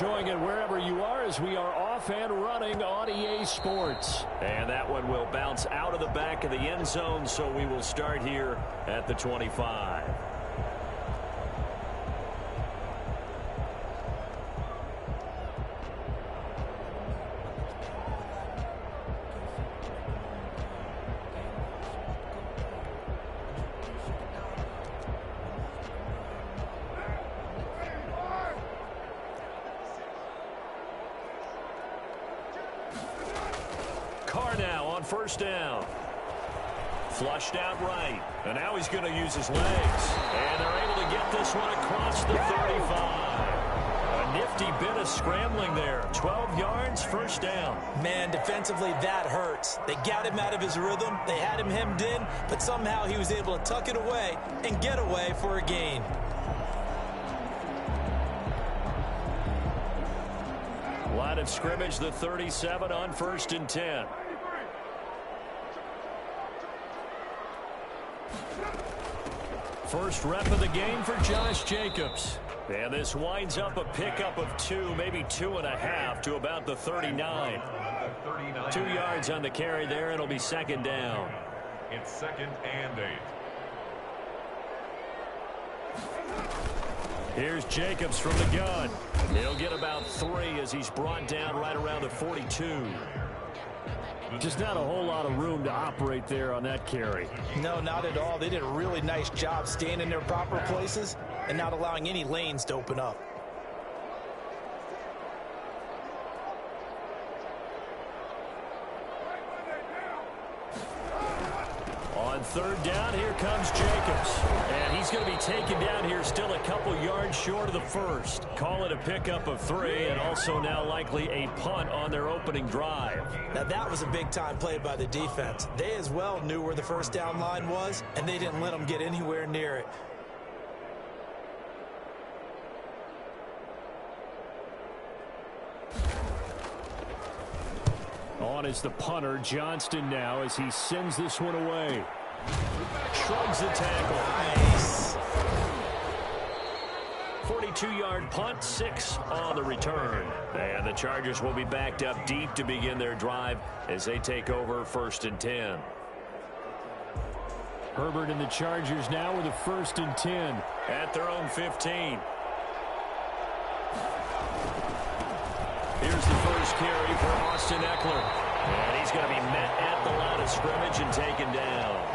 Enjoying it wherever you are as we are off and running on EA Sports. And that one will bounce out of the back of the end zone, so we will start here at the 25. First down. Flushed out right. And now he's going to use his legs. And they're able to get this one across the 35. A nifty bit of scrambling there. 12 yards, first down. Man, defensively, that hurts. They got him out of his rhythm. They had him hemmed in, but somehow he was able to tuck it away and get away for a gain. Line of scrimmage, the 37 on 1st and 10. First rep of the game for Josh Jacobs. And this winds up a pickup of 2, maybe 2.5 to about the 39. 2 yards on the carry there. It'll be second down. It's 2nd and 8. Here's Jacobs from the gun. He'll get about 3 as he's brought down right around the 42. Just not a whole lot of room to operate there on that carry. No, not at all. They did a really nice job staying in their proper places and not allowing any lanes to open up. On 3rd down, here comes Jacobs. And he's going to be taken down here still a couple yards short of the first. Call it a pickup of 3 and also now likely a punt on their opening drive. Now that was a big-time play by the defense. They as well knew where the first down line was, and they didn't let them get anywhere near it. On is the punter, Johnston now, as he sends this one away. Shrugs the tackle. Nice. 42-yard punt, 6 on the return. And the Chargers will be backed up deep to begin their drive as they take over 1st and 10. Herbert and the Chargers now with a 1st and 10. At their own 15. Here's the first carry for Austin Eckler. And he's going to be met at the line of scrimmage and taken down.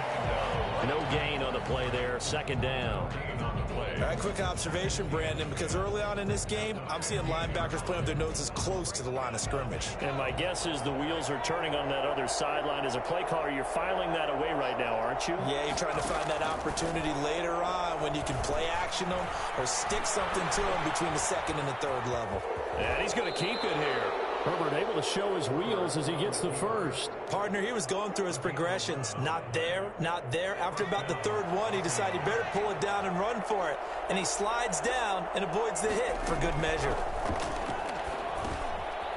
No gain on the play there. 2nd down. All right, quick observation, Brandon, because early on in this game, I'm seeing linebackers playing with their noses close to the line of scrimmage. And my guess is the wheels are turning on that other sideline. As a play caller, you're filing that away right now, aren't you? Yeah, you're trying to find that opportunity later on when you can play action them or stick something to them between the 2nd and the 3rd level. And he's going to keep it here. Herbert able to show his wheels as he gets the first. Partner, he was going through his progressions. Not there, not there. After about the 3rd one, he decided he better pull it down and run for it. And he slides down and avoids the hit for good measure.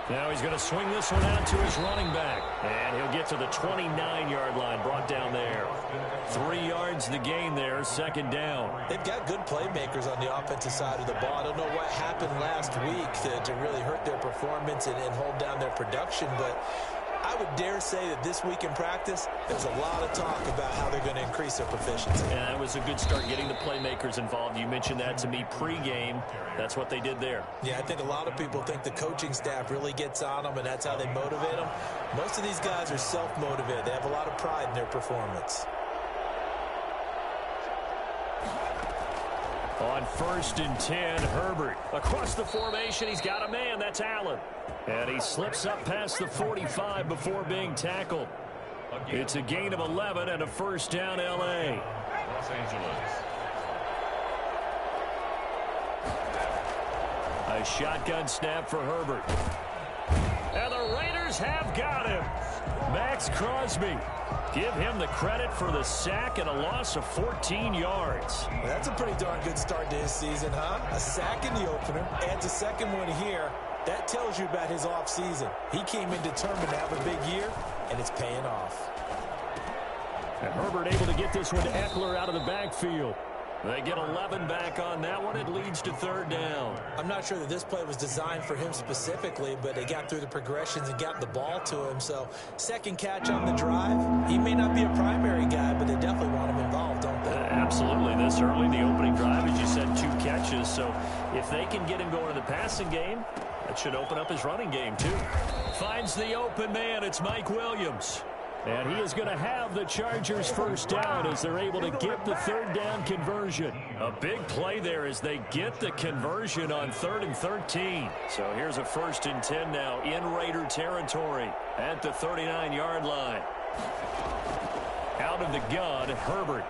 Now he's going to swing this one out to his running back. And he'll get to the 29-yard line, brought down there. 3 yards the gain there, 2nd down. They've got good playmakers on the offensive side of the ball. I don't know what happened last week to really hurt their performance and hold down their production, but I would dare say that this week in practice, there's a lot of talk about how they're going to increase their proficiency. And that was a good start getting the playmakers involved. You mentioned that to me pregame. That's what they did there. Yeah, I think a lot of people think the coaching staff really gets on them, and that's how they motivate them. Most of these guys are self-motivated. They have a lot of pride in their performance. On 1st and 10, Herbert. Across the formation, he's got a man. That's Allen. And he slips up past the 45 before being tackled. It's a gain of 11 and a 1st down, L.A. Los Angeles. A shotgun snap for Herbert. And the Raiders have got him. Max Crosby. Give him the credit for the sack and a loss of 14 yards. Well, that's a pretty darn good start to his season, huh? A sack in the opener, adds a 2nd one here. That tells you about his offseason. He came in determined to have a big year, and it's paying off. And Herbert able to get this one to Eckler out of the backfield. They get 11 back on that one. It leads to third down. I'm not sure that this play was designed for him specifically, but they got through the progressions and got the ball to him. So second catch on the drive. He may not be a primary guy, but they definitely want him involved, don't they? Absolutely. This early, the opening drive, as you said, 2 catches. So if they can get him going in the passing game, that should open up his running game, too. Finds the open man. It's Mike Williams. And he is going to have the Chargers first down as they're able to get the third down conversion. A big play there as they get the conversion on 3rd and 13. So here's a 1st and 10 now in Raider territory at the 39-yard line. Out of the gun, Herbert.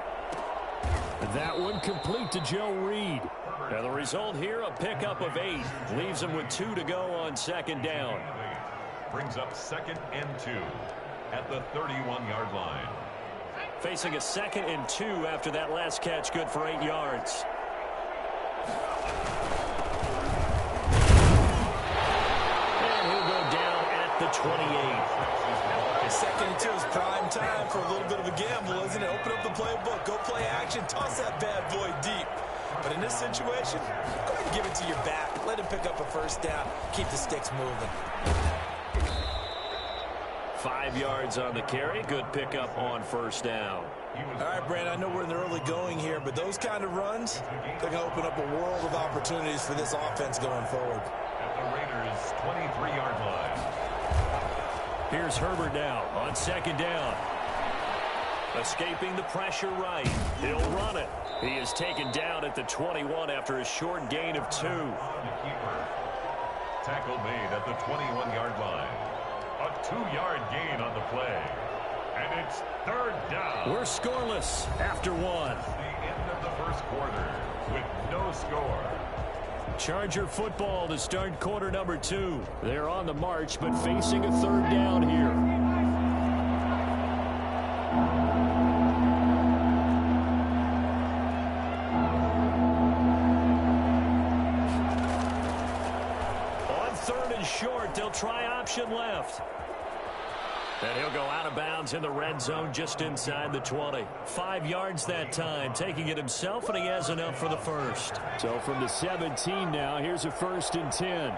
That one complete to Joe Reed. And the result here, a pickup of 8. Leaves him with 2 to go on 2nd down. Brings up 2nd and 2. At the 31-yard line. Facing a 2nd and 2 after that last catch, good for 8 yards. And he'll go down at the 28. 2nd and 2 is prime time for a little bit of a gamble, isn't it? Open up the playbook, go play action, toss that bad boy deep. But in this situation, go ahead and give it to your back. Let him pick up a first down. Keep the sticks moving. 5 yards on the carry. Good pickup on 1st down. All right, Brandon, I know we're in the early going here, but those kind of runs, they're going to open up a world of opportunities for this offense going forward. At the Raiders' 23-yard line. Here's Herbert now on 2nd down. Escaping the pressure right. He'll run it. He is taken down at the 21 after a short gain of 2. Tackle made at the 21-yard line. A 2-yard gain on the play. And it's 3rd down. We're scoreless after 1. The end of the first quarter with no score. Charger football to start quarter number 2. They're on the march, but facing a 3rd down here. On 3rd and short, they'll try option left. And he'll go out of bounds in the red zone just inside the 20. 5 yards that time, taking it himself, and he has enough for the first. So from the 17 now, here's a 1st and 10.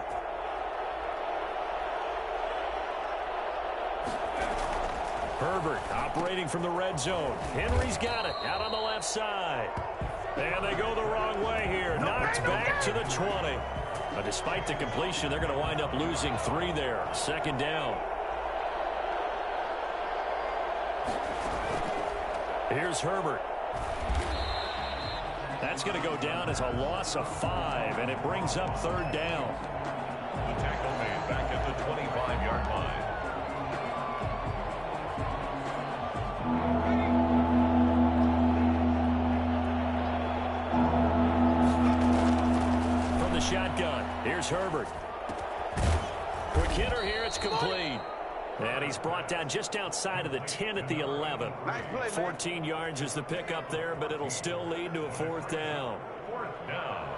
Herbert operating from the red zone. Henry's got it out on the left side. And they go the wrong way here. Knocked back to the 20. But despite the completion, they're going to wind up losing 3 there. 2nd down. Here's Herbert. That's going to go down as a loss of 5, and it brings up 3rd down. The tackle made back at the 25-yard line. From the shotgun, here's Herbert. Quick hitter here, it's complete. And he's brought down just outside of the 10 at the 11. 14 yards is the pickup there, but it'll still lead to a 4th down. 4th down.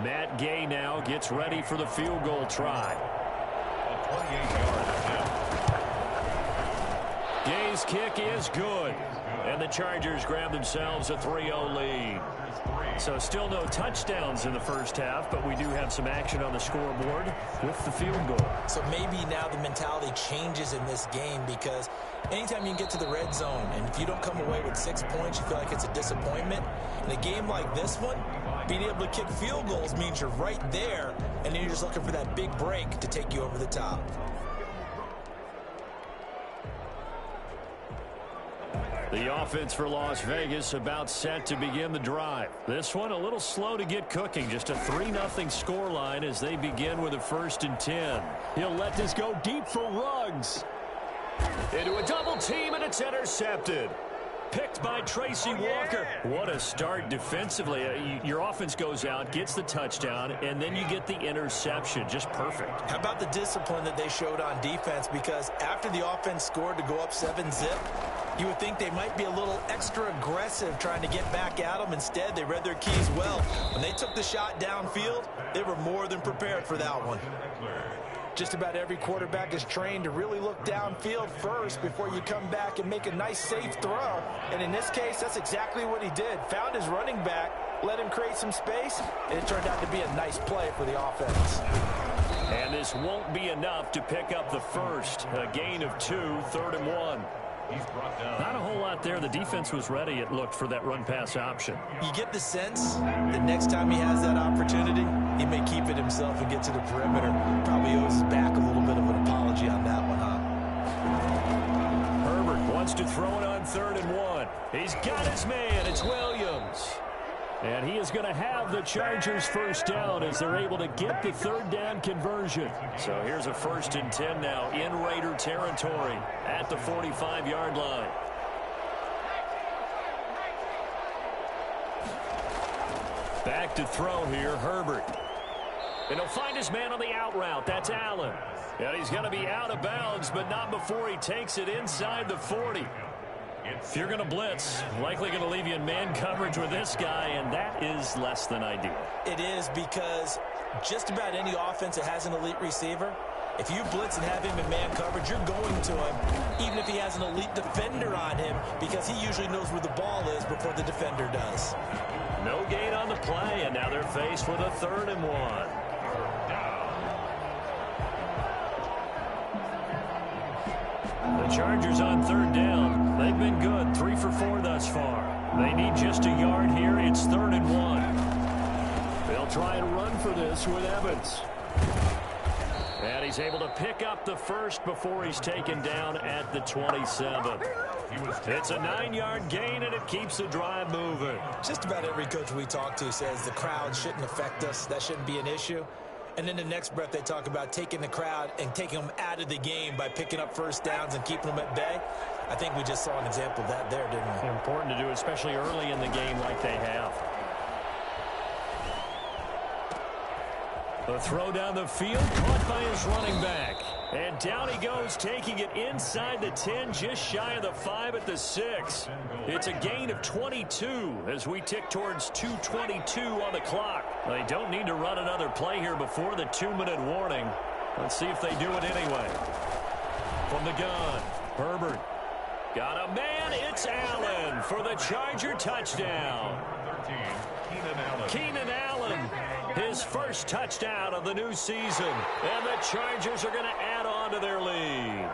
Matt Gay now gets ready for the field goal try. A 28-yard attempt. Gay's kick is good. And the Chargers grab themselves a 3-0 lead. So still no touchdowns in the first half, but we do have some action on the scoreboard with the field goal. So maybe now the mentality changes in this game, because anytime you can get to the red zone and if you don't come away with 6 points, you feel like it's a disappointment. In a game like this one, being able to kick field goals means you're right there, and then you're just looking for that big break to take you over the top. The offense for Las Vegas about set to begin the drive. This one a little slow to get cooking. Just a 3-0 scoreline as they begin with a 1st and 10. He'll let this go deep for Ruggs. Into a double team, and it's intercepted. Picked by Tracy Walker. What a start defensively. Your offense goes out, gets the touchdown, and then you get the interception. Just perfect. How about the discipline that they showed on defense? Because after the offense scored to go up 7-zip, you would think they might be a little extra aggressive trying to get back at them. Instead, they read their keys well. When they took the shot downfield, they were more than prepared for that one. Just about every quarterback is trained to really look downfield first before you come back and make a nice, safe throw. And in this case, that's exactly what he did. Found his running back, let him create some space, and it turned out to be a nice play for the offense. And this won't be enough to pick up the first. A gain of 2, 3rd and 1. He's brought down. Not a whole lot there. The defense was ready, it looked, for that run-pass option. You get the sense that next time he has that opportunity, he may keep it himself and get to the perimeter. Probably owes his back a little bit of an apology on that one, huh? Herbert wants to throw it on 3rd and 1. He's got his man. It's Williams. And he is going to have the Chargers first down as they're able to get the 3rd down conversion. So here's a 1st and 10 now in Raider territory at the 45-yard line. Back to throw here, Herbert. And he'll find his man on the out route. That's Allen. And he's going to be out of bounds, but not before he takes it inside the 40. If you're going to blitz, likely going to leave you in man coverage with this guy, and that is less than ideal. It is, because just about any offense that has an elite receiver, if you blitz and have him in man coverage, you're going to him, even if he has an elite defender on him, because he usually knows where the ball is before the defender does. No gain on the play, and now they're faced with a 3rd and 1. The Chargers on 3rd down. They've been good, 3 for 4 thus far. They need just a yard here. It's 3rd and 1. They'll try and run for this with Evans. And he's able to pick up the first before he's taken down at the 27. It's a 9-yard gain, and it keeps the drive moving. Just about every coach we talk to says the crowd shouldn't affect us. That shouldn't be an issue. And then the next breath they talk about taking the crowd and taking them out of the game by picking up first downs and keeping them at bay. I think we just saw an example of that there, didn't we? Important to do, especially early in the game like they have. The throw down the field, caught by his running back. And down he goes, taking it inside the 10, just shy of the 5 at the 6. It's a gain of 22 as we tick towards 2:22 on the clock. They don't need to run another play here before the 2-minute warning. Let's see if they do it anyway. From the gun, Herbert. Got a man, it's Allen for the Charger touchdown. 13, Keenan Allen. Keenan Allen, his first touchdown of the new season. And the Chargers are going to add on to their lead.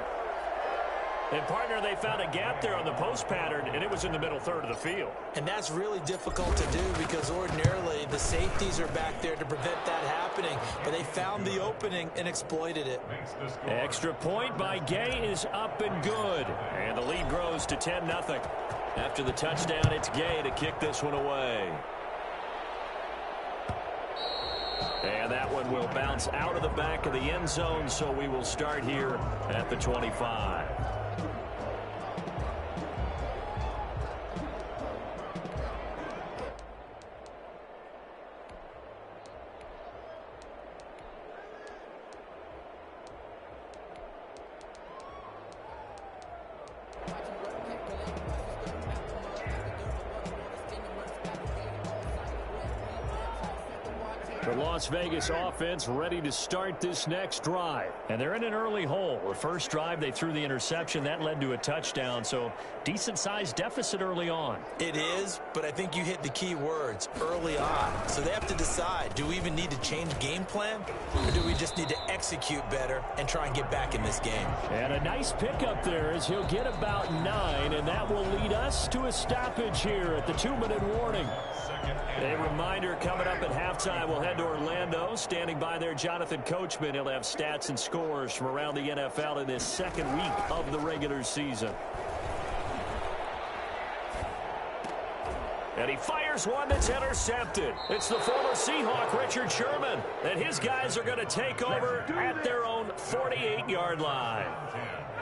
And, partner, they found a gap there on the post pattern, and it was in the middle 3rd of the field. And that's really difficult to do because ordinarily the safeties are back there to prevent that happening. But they found the opening and exploited it. Extra point by Gay is up and good. And the lead grows to 10-0. After the touchdown, it's Gay to kick this one away. And that one will bounce out of the back of the end zone, so we will start here at the 25. The Las Vegas offense ready to start this next drive. And they're in an early hole. The first drive, they threw the interception. That led to a touchdown. So decent-sized deficit early on. It is, but I think you hit the key words, early on. So they have to decide, do we even need to change game plan? Or do we just need to execute better and try and get back in this game? And a nice pickup there as he'll get about 9. And that will lead us to a stoppage here at the 2-minute warning. A reminder coming up at halftime, we'll head to Orlando. Standing by there, Jonathan Coachman. He'll have stats and scores from around the NFL in this second week of the regular season. And he fires one that's intercepted. It's the former Seahawk, Richard Sherman. And his guys are going to take over at their own 48-yard line.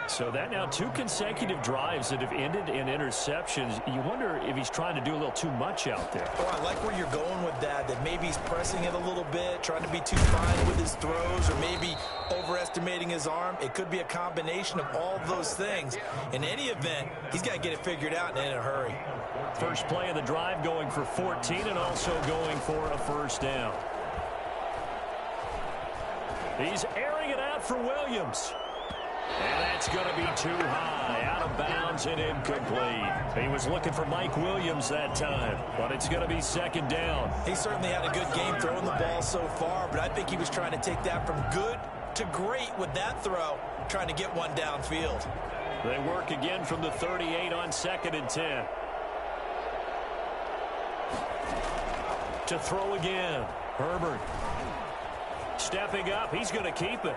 So that now 2 consecutive drives that have ended in interceptions. You wonder if he's trying to do a little too much out there. Oh, I like where you're going with that maybe he's pressing it a little bit, trying to be too fine with his throws, or maybe overestimating his arm. It could be a combination of all of those things. In any event, he's got to get it figured out and in a hurry. First play of the drive going for 14 and also going for a first down. He's airing it out for Williams. And that's going to be too high, out of bounds and incomplete. He was looking for Mike Williams that time, but it's going to be second down. He certainly had a good game throwing the ball so far, but I think he was trying to take that from good to great with that throw, trying to get one downfield. They work again from the 38 on 2nd and 10. To throw again, Herbert. Stepping up, he's going to keep it.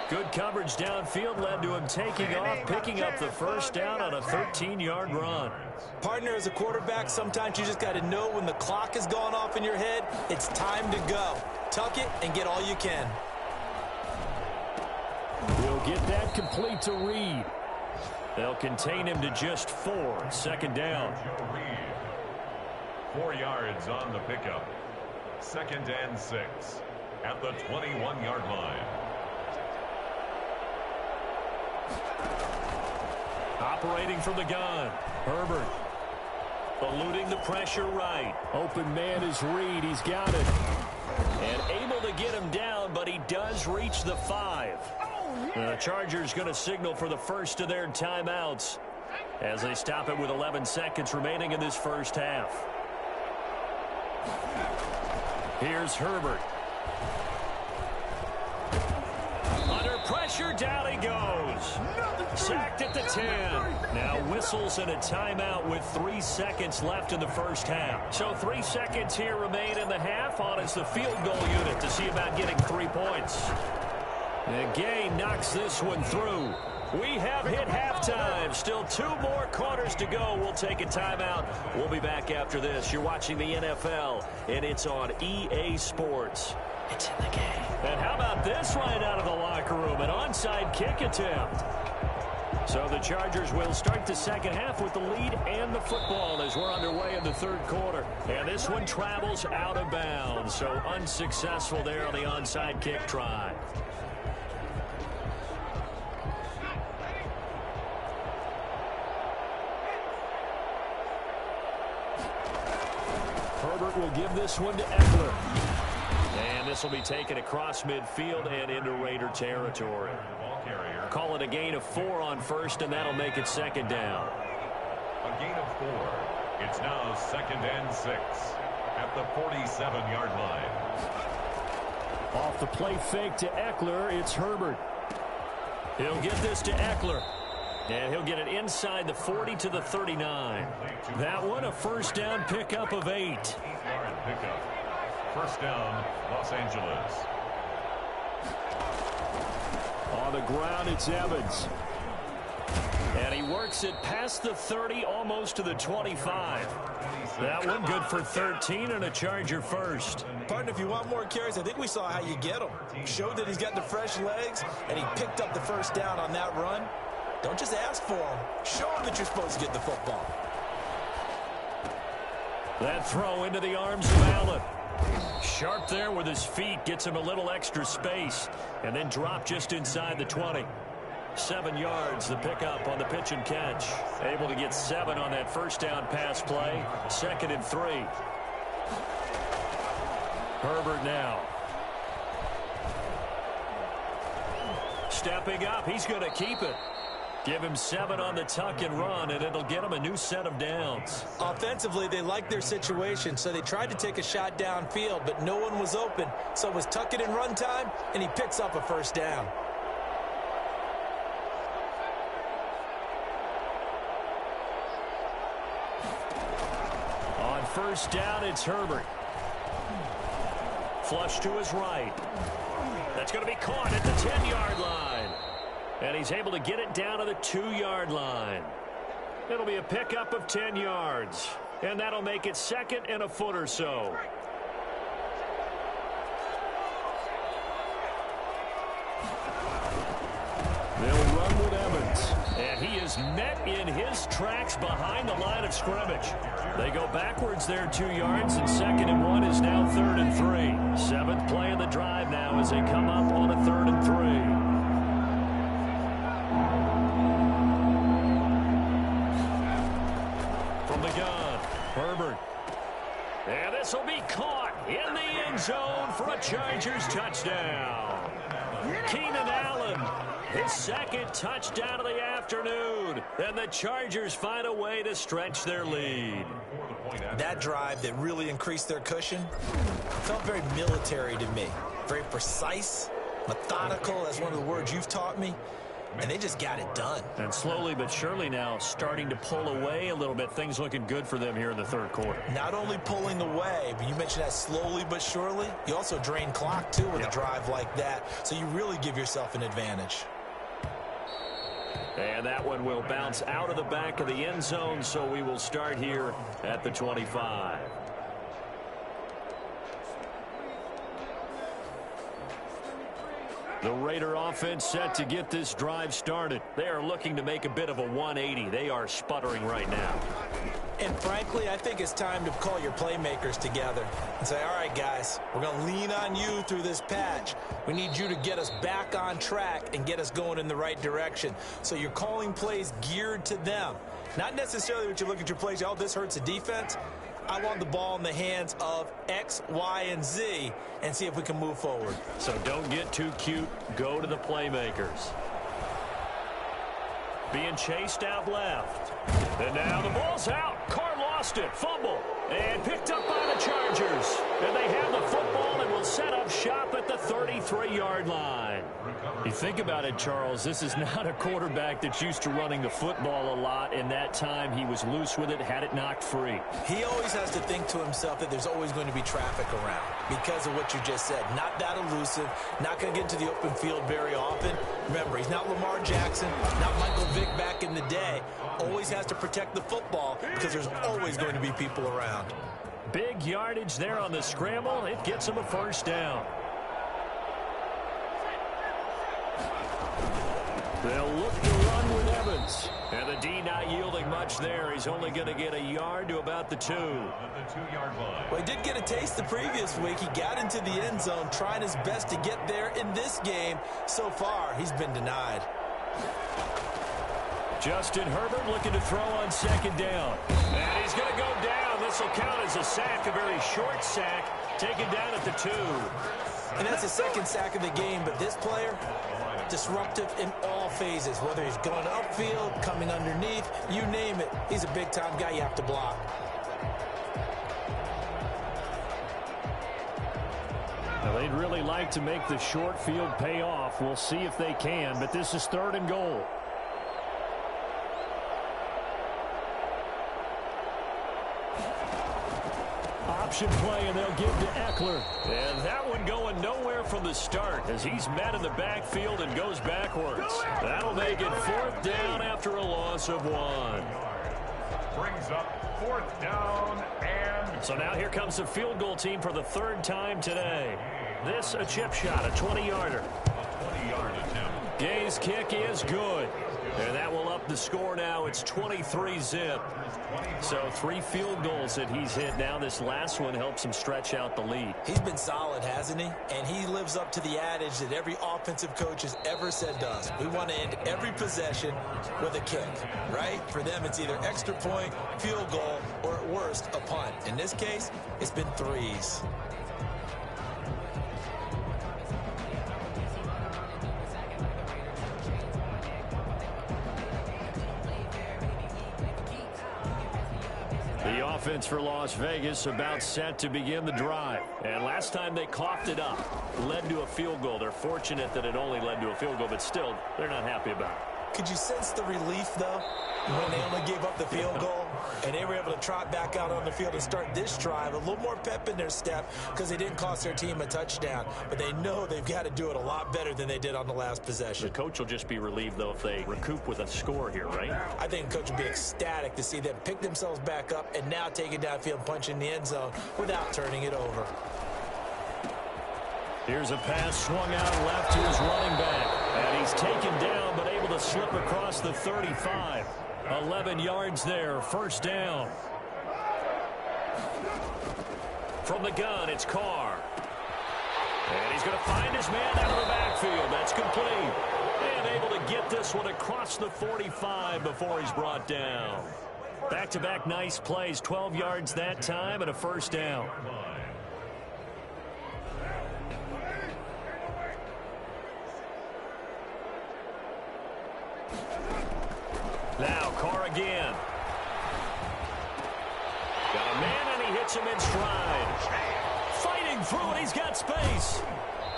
Good coverage downfield led to him taking off, picking up the first down on a 13-yard run. Partner, as a quarterback, sometimes you just got to know when the clock has gone off in your head, it's time to go. Tuck it and get all you can. We'll get that complete to Reed. They'll contain him to just 4. 2nd down. 4 yards on the pickup. 2nd and 6 at the 21-yard line. Operating from the gun, Herbert. Eluding the pressure right. Open man is Reed. He's got it. And able to get him down, but he does reach the 5. The Chargers going to signal for the first of their timeouts as they stop it with 11 seconds remaining in this first half. Here's Herbert. Under pressure, down he goes. Sacked at the 10. Now whistles and a timeout with 3 seconds left in the first half. So 3 seconds here remain in the half. On is the field goal unit to see about getting 3 points. And Gay knocks this one through. We have hit halftime. Still 2 more quarters to go. We'll take a timeout. We'll be back after this. You're watching the NFL, and it's on EA Sports. It's in the game. And how about this right out of the locker room? An onside kick attempt. So the Chargers will start the second half with the lead and the football as we're underway in the 3rd quarter. And this one travels out of bounds. So unsuccessful there on the onside kick try. Herbert will give this one to Eckler. And this will be taken across midfield and into Raider territory. Call it a gain of 4 on first, and that'll make it 2nd down. A gain of 4. It's now 2nd and 6 at the 47-yard line. Off the play fake to Eckler, it's Herbert. He'll get this to Eckler. And he'll get it inside the 40 to the 39. That one a first down pickup of 8. 8-yard pickup. First down, Los Angeles. On the ground, it's Evans. And he works it past the 30, almost to the 25. That one good for 13 and a Charger first. Partner, if you want more carries, I think we saw how you get them. Showed that he's got the fresh legs, and he picked up the first down on that run. Don't just ask for them. Show them that you're supposed to get the football. That throw into the arms of Allen. Sharp there with his feet, gets him a little extra space, and then drop just inside the 20. 7 yards, the pickup on the pitch and catch. Able to get 7 on that first down pass play. 2nd and 3. Herbert now. Stepping up, he's going to keep it. Give him 7 on the tuck and run, and it'll get him a new set of downs. Offensively, they liked their situation, so they tried to take a shot downfield, but no one was open. So it was tuck it and run time, and he picks up a first down. On first down, it's Herbert. Flush to his right. That's going to be caught at the 10-yard line. And he's able to get it down to the 2-yard line. It'll be a pickup of 10 yards. And that'll make it 2nd and a foot or so. They'll run with Evans. And he is met in his tracks behind the line of scrimmage. They go backwards there 2 yards, and 2nd and 1 is now 3rd and 3. 7th play of the drive now as they come up on a 3rd and 3. From the gun, Herbert. And this will be caught in the end zone for a Chargers touchdown. Keenan Allen, his second touchdown of the afternoon, and the Chargers find a way to stretch their lead. That drive that really increased their cushion felt very military to me. Very precise, methodical, that's one of the words you've taught me. And they just got it done. And slowly but surely now starting to pull away a little bit. Things looking good for them here in the third quarter. Not only pulling away, but you mentioned that slowly but surely. You also drain clock, too, with a drive like that. So you really give yourself an advantage. And that one will bounce out of the back of the end zone, so we will start here at the 25. The Raider offense set to get this drive started. They are looking to make a bit of a 180. They are sputtering right now. And frankly, I think it's time to call your playmakers together and say, all right, guys, we're going to lean on you through this patch. We need you to get us back on track and get us going in the right direction. So you're calling plays geared to them. Not necessarily what you look at your plays, oh, this hurts the defense. I want the ball in the hands of X, Y, and Z and see if we can move forward. So don't get too cute. Go to the playmakers. Being chased out left. And now the ball's out. Carr lost it. Fumble. And picked up by the Chargers. And they have the football and will set up shop at the 33-yard line. You think about it, Charles, this is not a quarterback that's used to running the football a lot. In that time, he was loose with it, had it knocked free. He always has to think to himself that there's always going to be traffic around because of what you just said. Not that elusive, not going to get into the open field very often. Remember, he's not Lamar Jackson, not Michael Vick back in the day. Always has to protect the football because there's always going to be people around. Big yardage there on the scramble. It gets him a first down. They'll look to run with Evans. And the D not yielding much there. He's only going to get a yard to about the 2. Well, he did get a taste the previous week. He got into the end zone, trying his best to get there in this game. So far, he's been denied. Justin Herbert looking to throw on second down. And he's going to go down. This will count as a sack, a very short sack, taken down at the 2. And that's the second sack of the game, but this player, disruptive in all phases, whether he's going upfield, coming underneath, you name it. He's a big-time guy you have to block. Now, they'd really like to make the short field pay off. We'll see if they can, but this is 3rd and goal. Option play, and they'll give to Eckler. And that one going nowhere from the start as he's met in the backfield and goes backwards. That'll make it 4th down after a loss of 1. Brings up 4th down and... So now here comes the field goal team for the 3rd time today. This a chip shot, a 20-yarder. A 20-yard attempt. Gay's kick is good. And that will up the score now. It's 23-zip. So 3 field goals that he's hit now. This last one helps him stretch out the lead. He's been solid, hasn't he? And he lives up to the adage that every offensive coach has ever said to us. We want to end every possession with a kick, right? For them, it's either extra point, field goal, or at worst, a punt. In this case, it's been 3s. The offense for Las Vegas about set to begin the drive. And last time they coughed it up, led to a field goal. They're fortunate that it only led to a field goal, but still, they're not happy about it. Could you sense the relief, though, when they only gave up the field goal and they were able to trot back out on the field and start this drive? A little more pep in their step because they didn't cost their team a touchdown, but they know they've got to do it a lot better than they did on the last possession. The coach will just be relieved, though, if they recoup with a score here, right? I think the coach will be ecstatic to see them pick themselves back up and now take it downfield and punch in the end zone without turning it over. Here's a pass swung out left to his running back. And he's taken down, but able to slip across the 35. 11 yards there, 1st down. From the gun, it's Carr. And he's going to find his man out of the backfield. That's complete. And able to get this one across the 45 before he's brought down. Back-to-back nice plays, 12 yards that time and a 1st down. Now Carr again. Got a man, and he hits him in stride. Fighting through, and he's got space.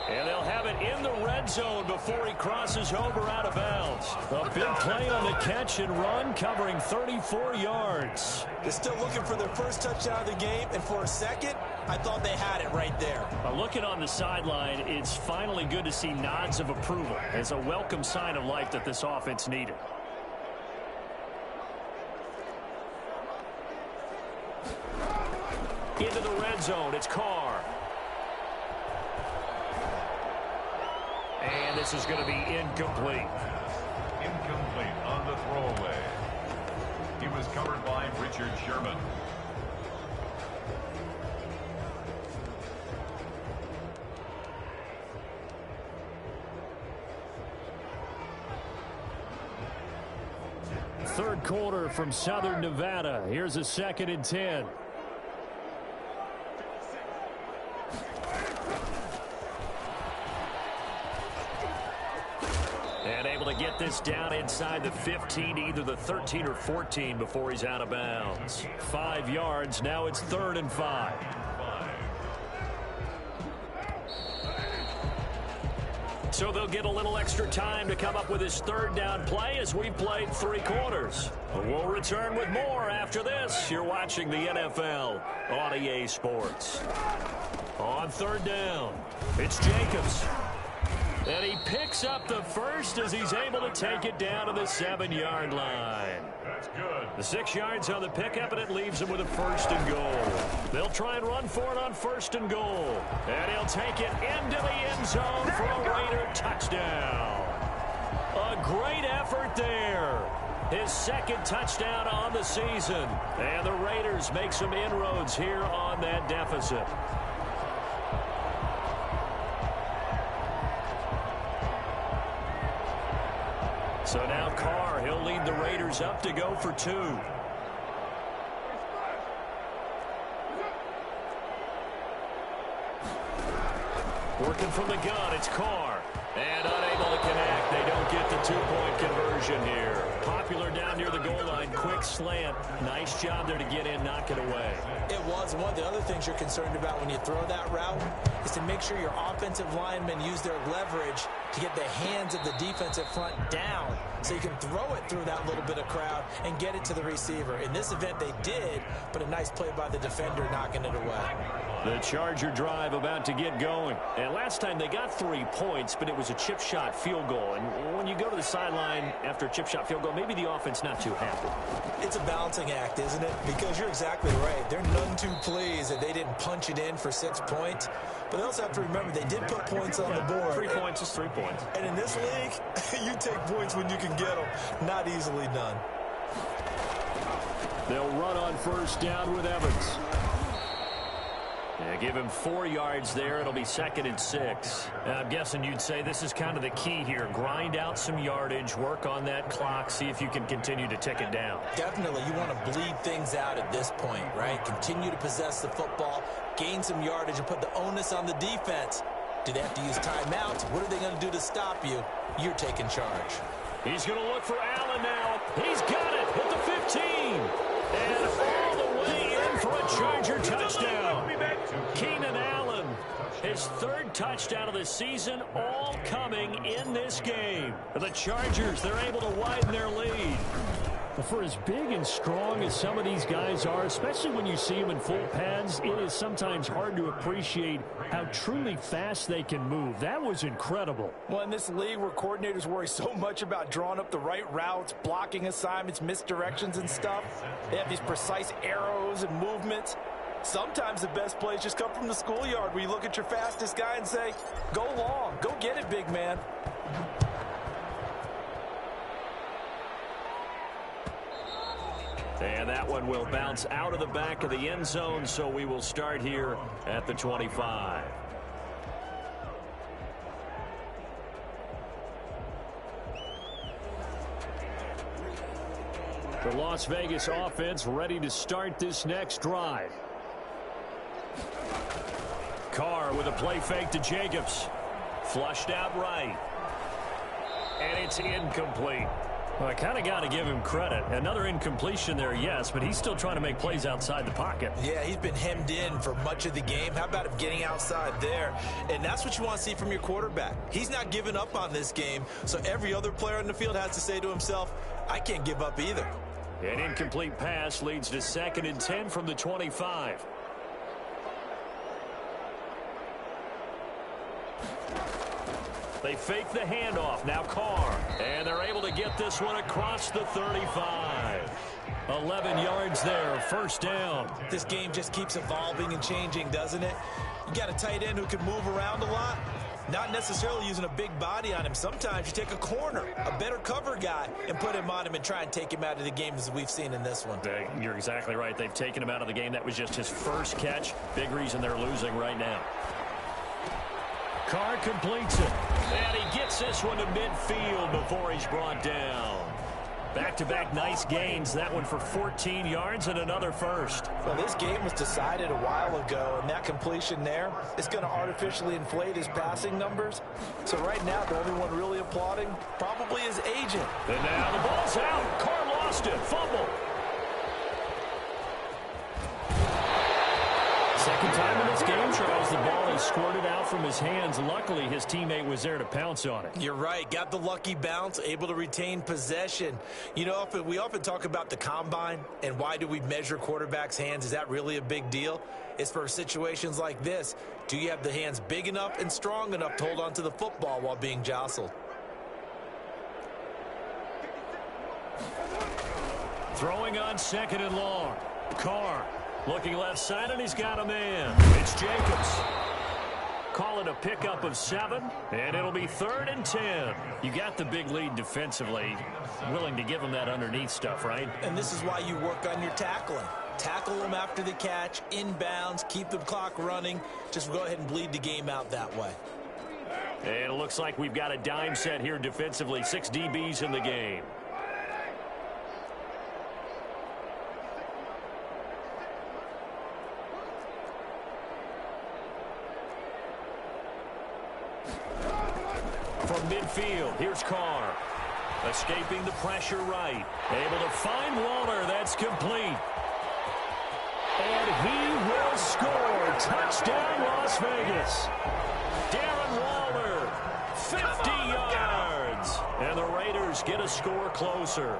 And they'll have it in the red zone before he crosses over out of bounds. A big play on the catch and run, covering 34 yards. They're still looking for their first touchdown of the game, and for a second, I thought they had it right there. Looking on the sideline, it's finally good to see nods of approval. It's a welcome sign of life that this offense needed. Into the red zone, it's Carr. And this is going to be incomplete. Incomplete on the throwaway. He was covered by Richard Sherman. Third quarter from Southern Nevada. Here's a 2nd and 10. And able to get this down inside the 15, either the 13 or 14 before he's out of bounds. 5 yards. Now it's 3rd and 5. So they'll get a little extra time to come up with his 3rd down play as we've played 3 quarters. We'll return with more after this. You're watching the NFL on EA Sports. On 3rd down, it's Jacobs. And he picks up the first as he's able to take it down to the 7-yard line. That's good. The 6 yards on the pickup, and it leaves him with a 1st and goal. They'll try and run for it on 1st and goal. And he'll take it into the end zone for a Raider touchdown. A great effort there. His 2nd touchdown on the season. And the Raiders make some inroads here on that deficit. So now Carr, he'll lead the Raiders up to go for 2. Working from the gun, it's Carr. And unable to connect. They don't get the 2-point conversion here. Popular down near the goal line. Quick slant. Nice job there to get in, knock it away. It was. One of the other things you're concerned about when you throw that route is to make sure your offensive linemen use their leverage to get the hands of the defensive front down so you can throw it through that little bit of crowd and get it to the receiver. In this event, they did, but a nice play by the defender knocking it away. The Charger drive about to get going. And last time they got 3 points, but it was a chip shot field goal. And when you go to the sideline after a chip shot field goal, maybe the offense not too happy. It's a balancing act, isn't it? Because you're exactly right. They're none too pleased that they didn't punch it in for 6 points. But they also have to remember they did put points on the board. 3 points is 3 points. And in this league, you take points when you can get them. Not easily done. They'll run on 1st down with Evans. Yeah, give him 4 yards there. It'll be 2nd and 6. I'm guessing you'd say this is kind of the key here. Grind out some yardage, work on that clock, see if you can continue to tick it down. Definitely. You want to bleed things out at this point, right? Continue to possess the football, gain some yardage, and put the onus on the defense. Do they have to use timeouts? What are they going to do to stop you? You're taking charge. He's going to look for Allen now. He's got it at the 15. And all the way in for a Charger touchdown. Keenan Allen, his 3rd touchdown of the season, all coming in this game. The Chargers, they're able to widen their lead. For as big and strong as some of these guys are, especially when you see them in full pads, it is sometimes hard to appreciate how truly fast they can move. That was incredible. Well, in this league where coordinators worry so much about drawing up the right routes, blocking assignments, misdirections and stuff, they have these precise arrows and movements. Sometimes the best plays just come from the schoolyard where you look at your fastest guy and say, go long, go get it, big man. And that one will bounce out of the back of the end zone, so we will start here at the 25. The Las Vegas offense ready to start this next drive. Carr with a play fake to Jacobs. Flushed out right. And it's incomplete. Well, I kind of got to give him credit. Another incompletion there, yes, but he's still trying to make plays outside the pocket. Yeah, he's been hemmed in for much of the game. How about him getting outside there? And that's what you want to see from your quarterback. He's not giving up on this game, so every other player on the field has to say to himself, I can't give up either. An incomplete pass leads to 2nd and 10 from the 25. They fake the handoff. Now Carr. And they're able to get this one across the 35. 11 yards there. First down. This game just keeps evolving and changing, doesn't it? You got a tight end who can move around a lot. Not necessarily using a big body on him. Sometimes you take a corner, a better cover guy, and put him on him and try and take him out of the game as we've seen in this one. You're exactly right. They've taken him out of the game. That was just his first catch. Big reason they're losing right now. Carr completes it. And he gets this one to midfield before he's brought down. Back-to-back nice gains. That one for 14 yards and another first. Well, this game was decided a while ago, and that completion there is going to artificially inflate his passing numbers. So right now, the only one really applauding probably his agent. And now the ball's out. Carr lost it. Fumble. Second time in this game, Charles, the ball is squirted out from his hands. Luckily, his teammate was there to pounce on it. You're right. Got the lucky bounce, able to retain possession. You know, we often talk about the combine and why do we measure quarterbacks' hands. Is that really a big deal? It's for situations like this. Do you have the hands big enough and strong enough to hold on to the football while being jostled? Throwing on 2nd and long. Carr. Looking left side, and he's got a man. It's Jacobs. Call it a pickup of 7, and it'll be 3rd and 10. You got the big lead defensively. Willing to give him that underneath stuff, right? And this is why you work on your tackling. Tackle them after the catch, inbounds, keep the clock running. Just go ahead and bleed the game out that way. And it looks like we've got a dime set here defensively. 6 DBs in the game. From midfield, here's Carr. Escaping the pressure right. Able to find Waller. That's complete. And he will score. Touchdown, Las Vegas. Darren Waller, 50 yards. And the Raiders get a score closer.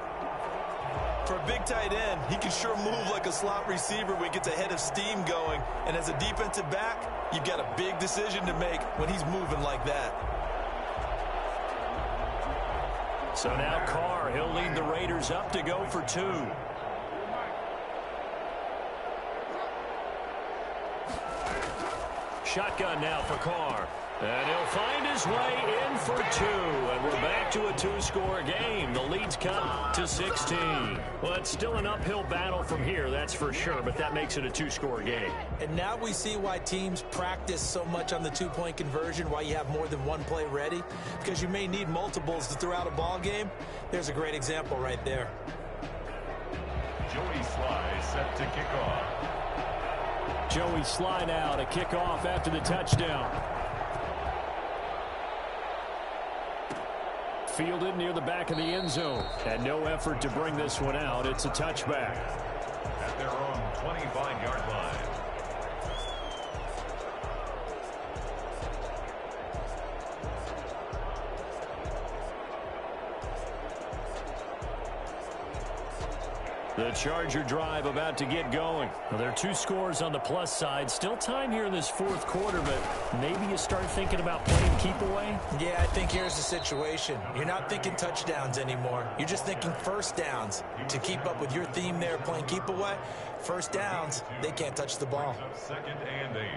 For a big tight end, he can sure move like a slot receiver when he gets a head of steam going. And as a defensive back, you've got a big decision to make when he's moving like that. So now Carr, he'll lead the Raiders up to go for 2. Shotgun now for Carr. And he'll find his way in for 2. And we're back to a 2-score game. The lead's cut to 16. Well, it's still an uphill battle from here, that's for sure, but that makes it a 2-score game. And now we see why teams practice so much on the 2-point conversion, why you have more than one play ready, because you may need multiples to throw out a ball game. There's a great example right there. Joey Sly set to kick off. Joey Sly now to kick off after the touchdown. Fielded near the back of the end zone. And no effort to bring this one out. It's a touchback. At their own 25-yard line. The Charger drive about to get going. Well, there are 2 scores on the plus side. Still time here in this 4th quarter, but maybe you start thinking about playing keep away? Yeah, I think here's the situation. You're not thinking touchdowns anymore. You're just thinking first downs. To keep up with your theme there, playing keep away, first downs, they can't touch the ball. 2nd and 8.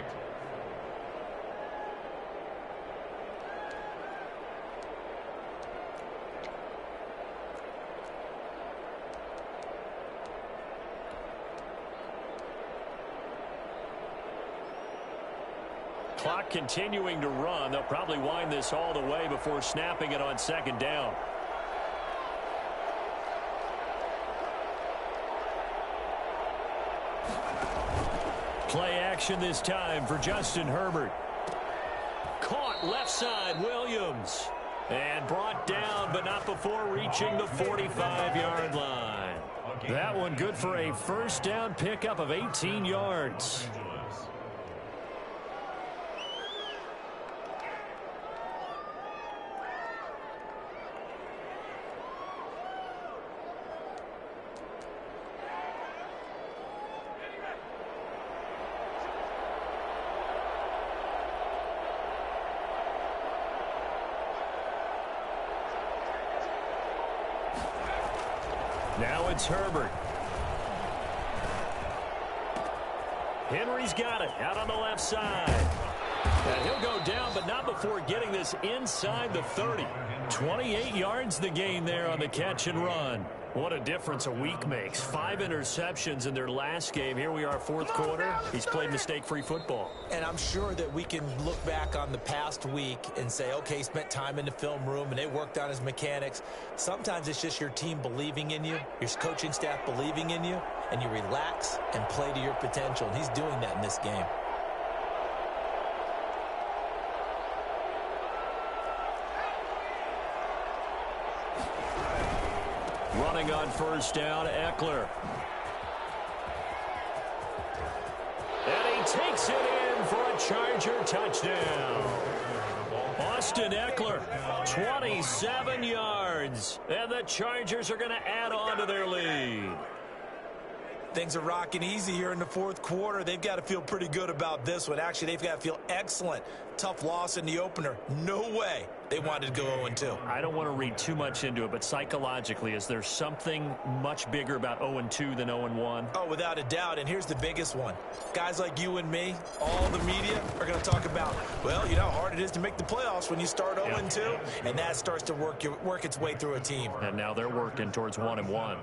Clock continuing to run. They'll probably wind this all the way before snapping it on 2nd down. Play action this time for Justin Herbert. Caught left side, Williams. And brought down, but not before reaching the 45-yard line. That one good for a first down pickup of 18 yards. Now it's Herbert. Henry's got it out on the left side. And he'll go down, but not before getting this inside the 30. 28 yards the gain there on the catch and run. What a difference a week makes. 5 interceptions in their last game. Here we are, fourth quarter. He's played mistake-free football. And I'm sure that we can look back on the past week and say, okay, he spent time in the film room and they worked on his mechanics. Sometimes it's just your team believing in you, your coaching staff believing in you, and you relax and play to your potential. And he's doing that in this game. Running on first down, Eckler. And he takes it in for a Charger touchdown. Austin Eckler, 27 yards. And the Chargers are going to add on to their lead. Things are rocking easy here in the fourth quarter. They've got to feel pretty good about this one. Actually, they've got to feel excellent. Tough loss in the opener. No way they wanted to go 0-2. I don't want to read too much into it, but psychologically, is there something much bigger about 0-2 than 0-1? Oh, without a doubt, and here's the biggest one. Guys like you and me, all the media are going to talk about, well, you know how hard it is to make the playoffs when you start 0-2, and that starts to work its way through a team. And now they're working towards 1-1.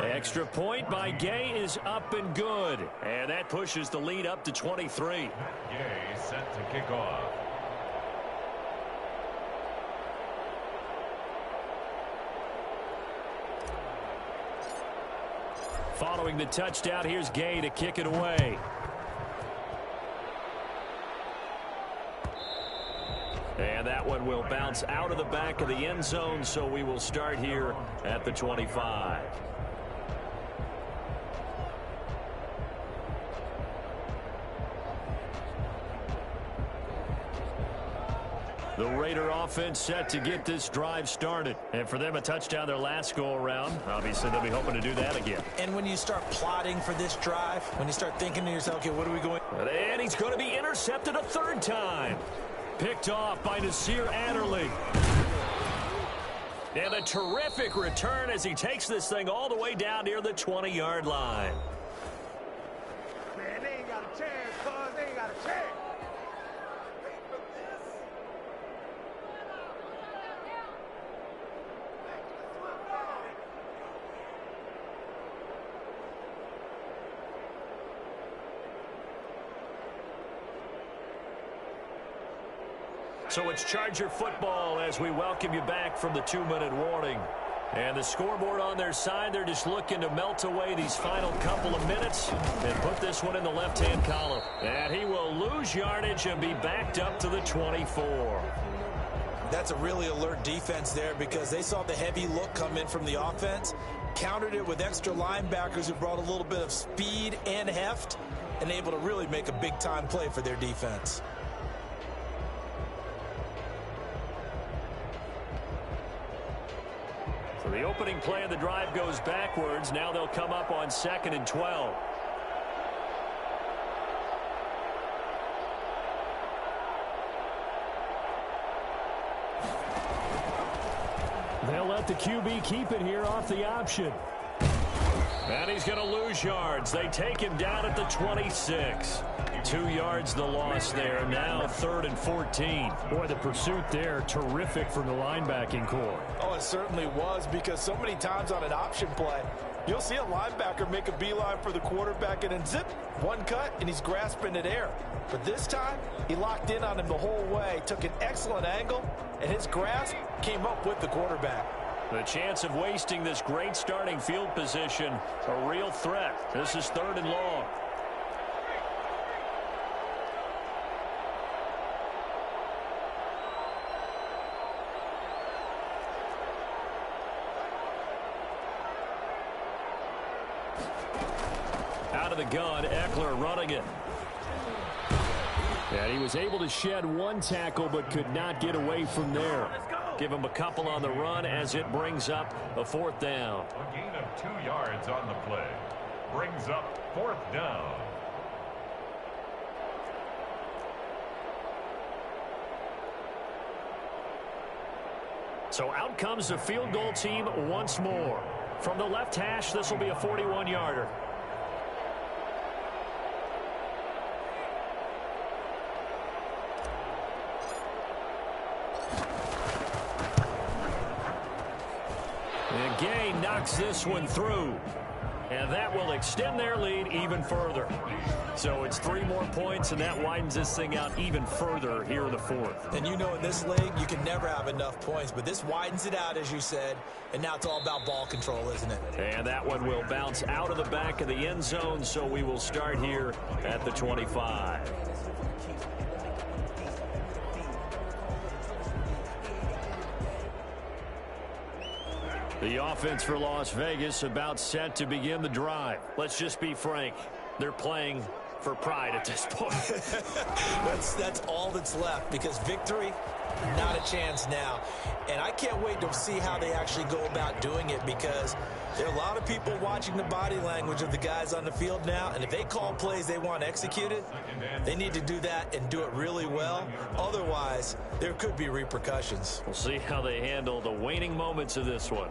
Extra point by Gay is up and good. And that pushes the lead up to 23. Gay set to kick off. Following the touchdown, here's Gay to kick it away. And that one will bounce out of the back of the end zone, so we will start here at the 25. The Raider offense set to get this drive started. And for them, a touchdown their last go-around. Obviously, they'll be hoping to do that again. And when you start plotting for this drive, when you start thinking to yourself, okay, what are we going? And he's going to be intercepted a third time. Picked off by Nasir Adderley. And a terrific return as he takes this thing all the way down near the 20-yard line. Man, they ain't got a chance, cuz. They ain't got a chance. So it's Charger football as we welcome you back from the 2-minute warning. And the scoreboard on their side, they're just looking to melt away these final couple of minutes and put this one in the left-hand column. And he will lose yardage and be backed up to the 24. That's a really alert defense there because they saw the heavy look come in from the offense, countered it with extra linebackers who brought a little bit of speed and heft, and able to really make a big-time play for their defense. So the opening play of the drive goes backwards. Now they'll come up on 2nd and 12. They'll let the QB keep it here off the option. And he's going to lose yards. They take him down at the 26. 2 yards the loss there. Now 3rd and 14. Boy, the pursuit there, terrific from the linebacking core. Oh, it certainly was because so many times on an option play, you'll see a linebacker make a beeline for the quarterback and then zip, one cut, and he's grasping at air. But this time, he locked in on him the whole way, took an excellent angle, and his grasp came up with the quarterback. The chance of wasting this great starting field position, a real threat. This is 3rd and long. the gun. Eckler running it. And he was able to shed one tackle but could not get away from there. Give him a couple on the run as it brings up a 4th down. A gain of 2 yards on the play. Brings up 4th down. So out comes the field goal team once more. From the left hash, this will be a 41-yarder. And Gay knocks this one through. And that will extend their lead even further. So it's 3 more points, and that widens this thing out even further here in the 4th. And you know, in this league, you can never have enough points, but this widens it out, as you said, and now it's all about ball control, isn't it? And that one will bounce out of the back of the end zone, so we will start here at the 25. The offense for Las Vegas about set to begin the drive. Let's just be frank. They're playing for pride at this point. That's all that's left, because victory, not a chance now. And I can't wait to see how they actually go about doing it, because there are a lot of people watching the body language of the guys on the field now, and if they call plays they want executed, they need to do that and do it really well. Otherwise, there could be repercussions. We'll see how they handle the waning moments of this one.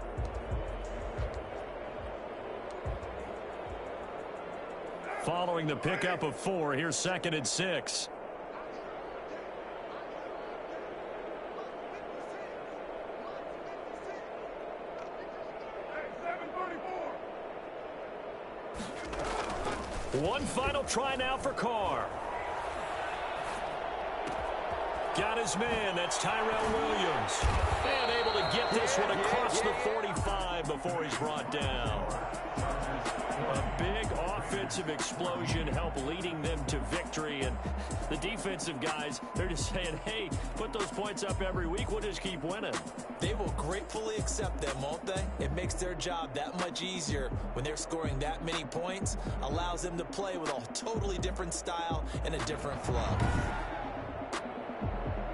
Following the pickup of 4, here's 2nd and 6. One final try now for Carr. Got his man. That's Tyrell Williams. And able to get this one across the 45 before he's brought down. A big offensive explosion helped leading them to victory. And the defensive guys, they're just saying, hey, put those points up every week. We'll just keep winning. They will gratefully accept them, won't they? It makes their job that much easier when they're scoring that many points. Allows them to play with a totally different style and a different flow.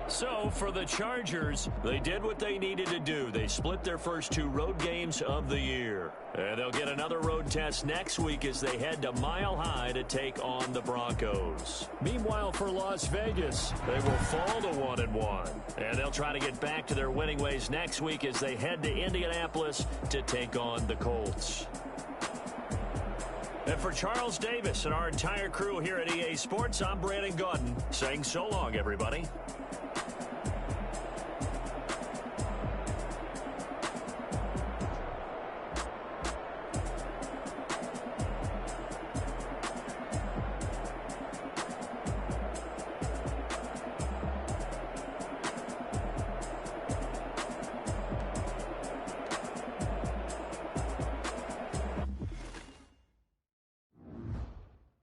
So, for the Chargers, they did what they needed to do. They split their first 2 road games of the year. And they'll get another road test next week as they head to Mile High to take on the Broncos. Meanwhile, for Las Vegas, they will fall to 1-1. And they'll try to get back to their winning ways next week as they head to Indianapolis to take on the Colts. And for Charles Davis and our entire crew here at EA Sports, I'm Brandon Gaudin saying so long, everybody.